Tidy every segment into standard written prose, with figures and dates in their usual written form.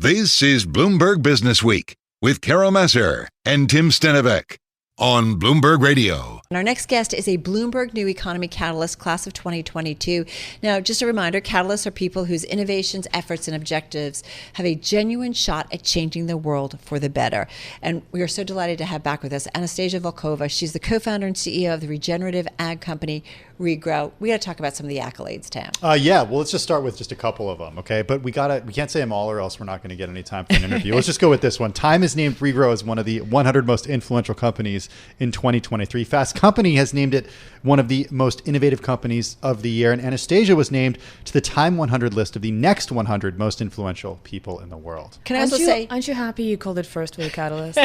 This is Bloomberg Businessweek with Carol Massar and Tim Stenovec on Bloomberg Radio. And our next guest is a Bloomberg New Economy Catalyst class of 2022. Now, just a reminder, catalysts are people whose innovations, efforts, and objectives have a genuine shot at changing the world for the better. And we are so delighted to have back with us Anastasia Volkova. She's the co-founder and CEO of the regenerative ag company Regrow. We got to talk about some of the accolades, Tam. Well, let's just start with just a couple of them, okay? But we can't say them all or else we're not going to get any time for an interview. Let's just go with this one. Time has named Regrow as one of the 100 most influential companies in 2023. Fast Company has named it one of the most innovative companies of the year. And Anastasia was named to the Time 100 list of the next 100 most influential people in the world. Can I also say... Aren't you happy you called it first with a catalyst?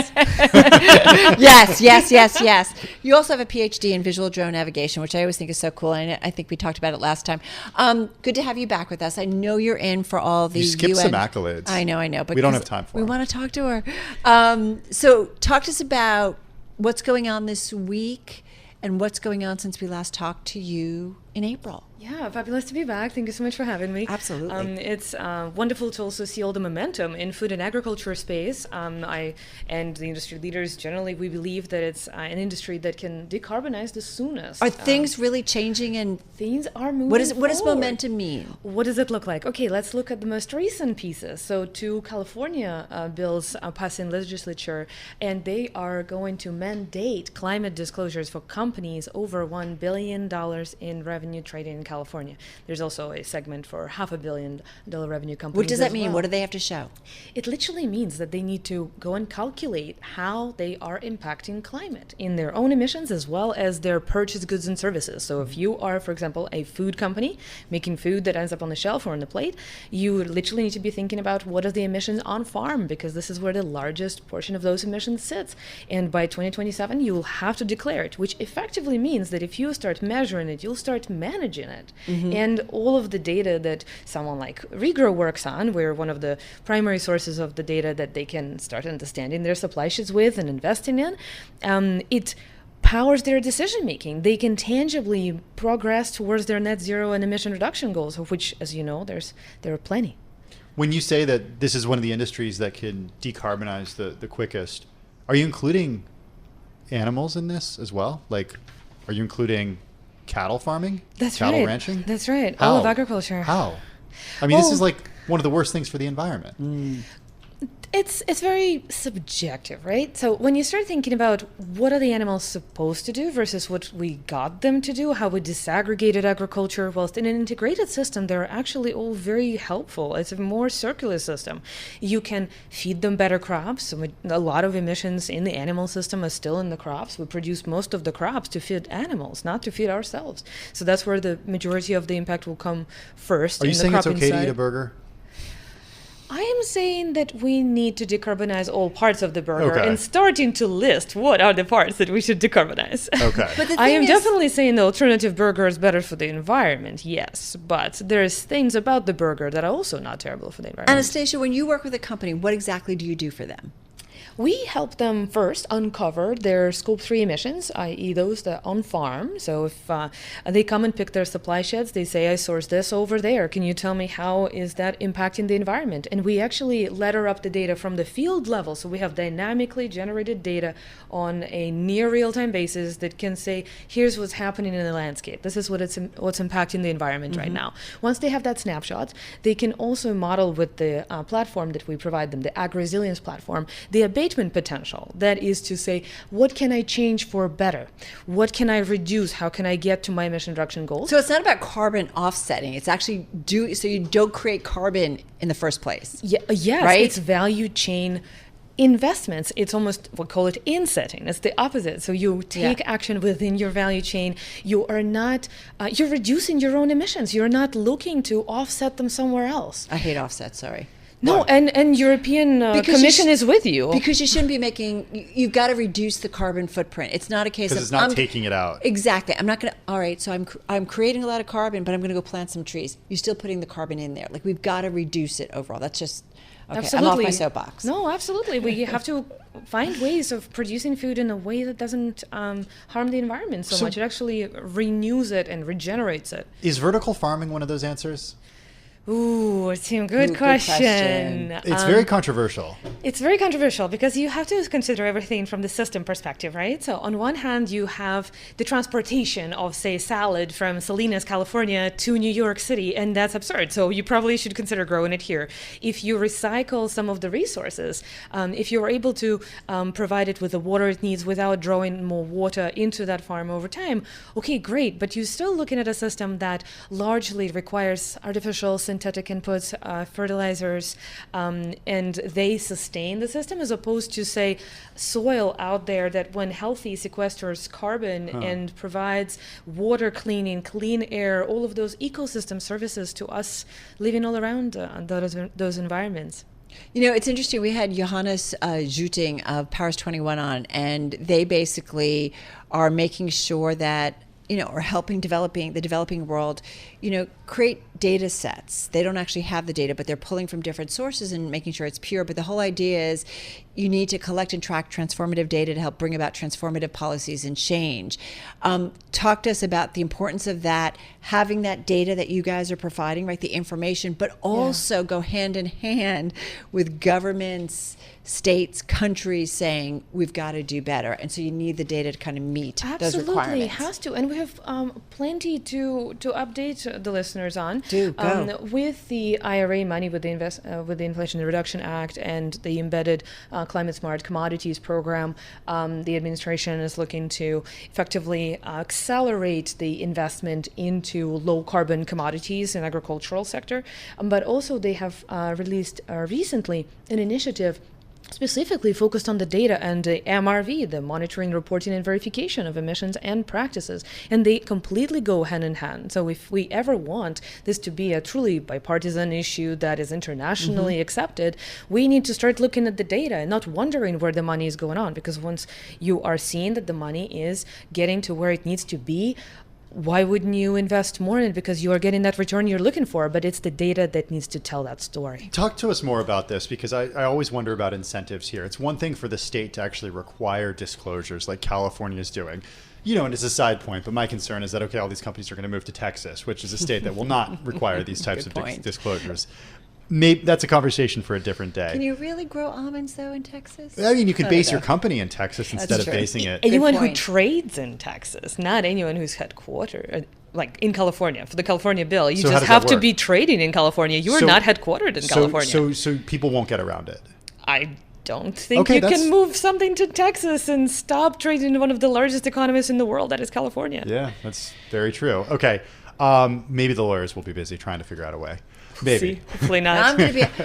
Yes. You also have a PhD in visual drone navigation, which I always think is so cool. And I think we talked about it last time. Good to have you back with us. I know you're in for all the You skipped some accolades. I know. But we don't have time for it. We want to talk to her. So talk to us about what's going on this week and what's going on since we last talked to you in April. Yeah, fabulous to be back. Thank you so much for having me. Absolutely. It's wonderful to also see all the momentum in food and agriculture space. I and the industry leaders generally, we believe that it's an industry that can decarbonize the soonest. Are things really changing and things are moving What does momentum mean? What does it look like? Okay, let's look at the most recent pieces. So two California bills passed in legislature, and they are going to mandate climate disclosures for companies over $1 billion in revenue trading in California. There's also a segment for $500 million revenue companies. What does that mean? Well. What do they have to show? It literally means that they need to go and calculate how they are impacting climate in their own emissions as well as their purchased goods and services. So if you are, for example, a food company making food that ends up on the shelf or on the plate, you literally need to be thinking about what are the emissions on farm, because this is where the largest portion of those emissions sits. And by 2027, you will have to declare it, which effectively means that if you start measuring it, you'll start managing it. Mm-hmm. And all of the data that someone like Regrow works on, we're one of the primary sources of the data that they can start understanding their supply chains with and investing in, it powers their decision making. They can tangibly progress towards their net zero and emission reduction goals, of which, as you know, there are plenty. When you say that this is one of the industries that can decarbonize the quickest, are you including animals in this as well? Like, are you including cattle farming? Cattle ranching? That's right. How? All of agriculture. How? I mean, this is like one of the worst things for the environment. It's very subjective, right? So when you start thinking about what are the animals supposed to do versus what we got them to do, how we disaggregated agriculture, whilst in an integrated system, they're actually all very helpful. It's a more circular system. You can feed them better crops. So a lot of emissions in the animal system are still in the crops. We produce most of the crops to feed animals, not to feed ourselves. So that's where the majority of the impact will come first. Are you saying it's okay to eat a burger? I am saying that we need to decarbonize all parts of the burger and starting to list what are the parts that we should decarbonize. Okay. But I am definitely saying the alternative burger is better for the environment, yes. But there's things about the burger that are also not terrible for the environment. Anastasia, when you work with a company, what exactly do you do for them? We help them first uncover their Scope 3 emissions, i.e. those that are on farm. So if they come and pick their supply sheds, they say, I source this over there. Can you tell me how is that impacting the environment? And we actually ladder up the data from the field level. So we have dynamically generated data on a near real-time basis that can say, here's what's happening in the landscape. This is what's impacting the environment right now. Once they have that snapshot, they can also model with the platform that we provide them, the Ag Resilience platform, the abatement potential. That is to say, what can I change for better? What can I reduce? How can I get to my emission reduction goals? So it's not about carbon offsetting. It's actually so you don't create carbon in the first place. Yes, right? It's value chain investments. It's almost, we call it insetting. It's the opposite. So you take action within your value chain. You are not, you're reducing your own emissions. You're not looking to offset them somewhere else. I hate offsets, sorry. No, and European Commission is with you. Because you shouldn't be you've got to reduce the carbon footprint. It's not a case of... Because it's not taking it out. Exactly. I'm not going to, all right, so I'm creating a lot of carbon, but I'm going to go plant some trees. You're still putting the carbon in there. Like, we've got to reduce it overall. That's just, okay, absolutely. I'm off my soapbox. No, absolutely. We have to find ways of producing food in a way that doesn't harm the environment so much. It actually renews it and regenerates it. Is vertical farming one of those answers? Ooh, Tim, good question. It's very controversial. It's very controversial because you have to consider everything from the system perspective, right? So on one hand, you have the transportation of, say, salad from Salinas, California to New York City, and that's absurd. So you probably should consider growing it here. If you recycle some of the resources, if you're able to provide it with the water it needs without drawing more water into that farm over time, okay, great. But you're still looking at a system that largely requires artificial synthetic inputs, fertilizers, and they sustain the system, as opposed to, say, soil out there that, when healthy, sequesters carbon and provides water cleaning, clean air, all of those ecosystem services to us living all around those environments. You know, it's interesting. We had Johannes Juting of Powers 21 on, and they basically are making sure that, or helping the developing world, create data sets. They don't actually have the data, but they're pulling from different sources and making sure it's pure. But the whole idea is you need to collect and track transformative data to help bring about transformative policies and change. Talk to us about the importance of that, having that data that you guys are providing, right, the information, but also go hand in hand with governments, states, countries saying we've got to do better. And so you need the data to kind of meet those requirements. Absolutely, it has to. And we have plenty to update the listeners on. With the IRA money, with the Inflation Reduction Act and the embedded Climate Smart Commodities program, the administration is looking to effectively accelerate the investment into low carbon commodities in agricultural sector. But also they have released recently an initiative specifically focused on the data and the MRV, the monitoring, reporting, and verification of emissions and practices. And they completely go hand in hand. So if we ever want this to be a truly bipartisan issue that is internationally accepted, we need to start looking at the data and not wondering where the money is going on. Because once you are seeing that the money is getting to where it needs to be, why wouldn't you invest more in it? Because you are getting that return you're looking for, but it's the data that needs to tell that story. Talk to us more about this, because I always wonder about incentives here. It's one thing for the state to actually require disclosures like California is doing. And it's a side point, but my concern is that, okay, all these companies are going to move to Texas, which is a state that will not require these types of disclosures. Maybe that's a conversation for a different day. Can you really grow almonds, though, in Texas? I mean, you could base your company in Texas instead of basing it. Anyone who trades in Texas, not anyone who's headquartered. Like in California, for the California bill, you just have to be trading in California. You are not headquartered in California. So people won't get around it. I don't think you can move something to Texas and stop trading in one of the largest economies in the world, that is California. Yeah, that's very true. Okay, maybe the lawyers will be busy trying to figure out a way. Maybe. See, hopefully not.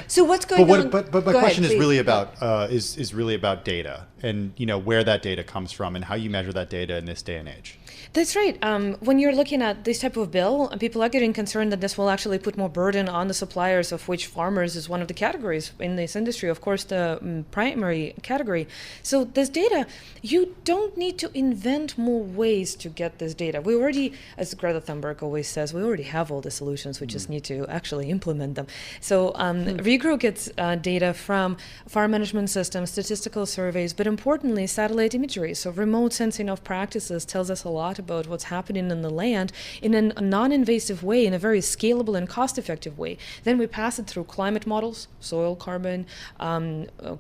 So what's going on? But my question is really about is really about data, and where that data comes from and how you measure that data in this day and age. That's right. When you're looking at this type of bill, people are getting concerned that this will actually put more burden on the suppliers, of which farmers is one of the categories in this industry, of course, the primary category. So this data, you don't need to invent more ways to get this data. We already, as Greta Thunberg always says, we already have all the solutions. We just need to actually implement them. So Regrow gets data from farm management systems, statistical surveys, but importantly, satellite imagery. So remote sensing of practices tells us a lot about what's happening in the land in a non-invasive way, in a very scalable and cost-effective way. Then we pass it through climate models, soil carbon,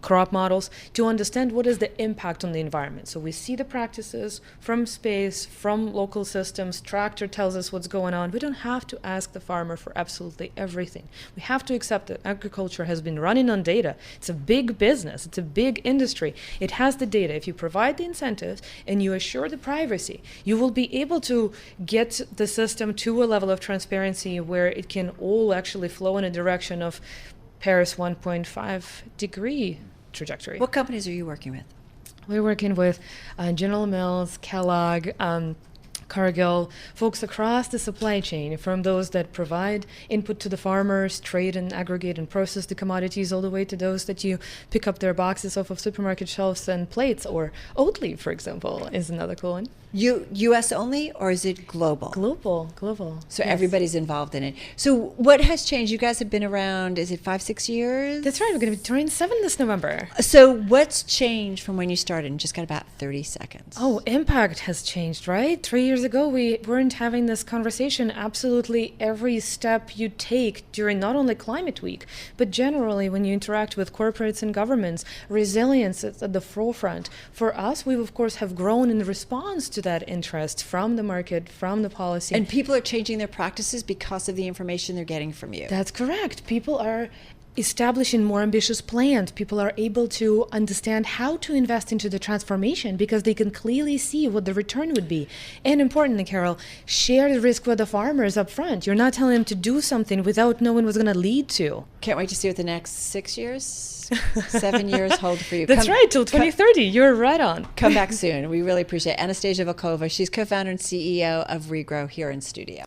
crop models, to understand what is the impact on the environment. So we see the practices from space, from local systems. Tractor tells us what's going on. We don't have to ask the farmer for absolutely everything. We have to accept that agriculture has been running on data. It's a big business. It's a big industry. It has the data. If you provide the incentives and you assure the privacy, you will be able to get the system to a level of transparency where it can all actually flow in a direction of Paris 1.5 degree trajectory. What companies are you working with? We're working with General Mills, Kellogg, Cargill, folks across the supply chain, from those that provide input to the farmers, trade and aggregate and process the commodities, all the way to those that you pick up their boxes off of supermarket shelves and plates, or Oatly, for example, is another cool one. U.S. only, or is it global? Global. So Yes. everybody's involved in it. So what has changed? You guys have been around, is it 5-6 years? That's right. We're going to be turning 7 this November. So what's changed from when you started? And just got about 30 seconds. Oh, impact has changed, right? 3 years ago, we weren't having this conversation. Absolutely every step you take during not only Climate Week, but generally when you interact with corporates and governments, resilience is at the forefront. For us, we of course have grown in response to that interest from the market, from the policy. And people are changing their practices because of the information they're getting from you. That's correct. People are establishing more ambitious plans. People are able to understand how to invest into the transformation because they can clearly see what the return would be. And importantly, Carol, share the risk with the farmers up front. You're not telling them to do something without knowing what's going to lead to. Can't wait to see what the next 6 years, 7 years hold for you. That's right, till 2030. You're right on. Come back soon. We really appreciate it. Anastasia Volkova. She's co-founder and CEO of Regrow here in studio.